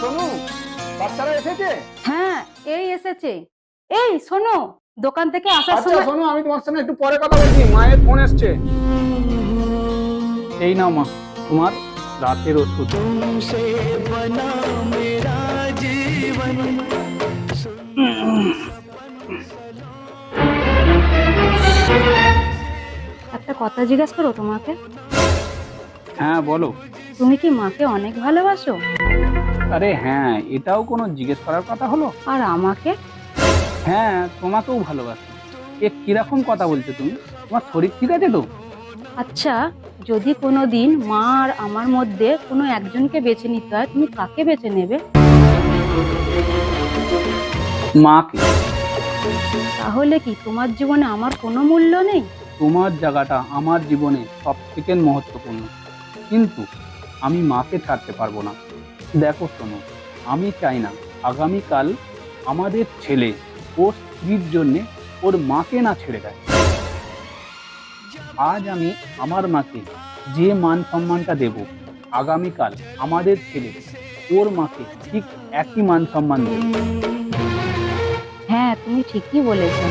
সোনু, বাচ্চারা এসেছে? হ্যাঁ, এই এসেছে। এই শোনো, দোকান থেকে আসার আচ্ছা সময় সোনু, আমি তোমার সঙ্গে একটু পরে কথা বলছি, মায়ের ফোন এসছে। এই নাও মা, তোমার রাতের ওষুধ। একটা কথা জিজ্ঞেস করো তোমাকে। হ্যাঁ বলো। তুমি কি মাকে অনেক ভালোবাসো? আরে হ্যাঁ, এটাও কোনো জিজ্ঞেস করার কথা হলো? আর আমাকে? হ্যাঁ, তোমাকেও ভালোবাসি। এ কিরকম কথা বলছো তুমি? তোমার শরীর ঠিক আছে তো? আচ্ছা, যদি কোনোদিন মা আর আমার মধ্যে কোনো একজনকে বেছে নিতে হয়, তুমি কাকে বেছে নেবে? মাকে। তাহলে কি তোমার জীবনে আমার কোনো মূল্য নেই? তোমার জায়গাটা আমার জীবনে সব থেকে মহত্বপূর্ণ, কিন্তু আমি মাকে ছাড়তে পারবো না। দেখো শোনো, আমি চাই না আগামীকাল আমাদের ছেলে ওর স্ত্রীর জন্যে ওর মাকে না ছেড়ে দেয়। আজ আমি আমার মাকে যে মান সম্মানটা দেব, আগামীকাল আমাদের ছেলে ওর মাকে ঠিক একই মান সম্মান দেবে। হ্যাঁ, তুমি ঠিকই বলেছো।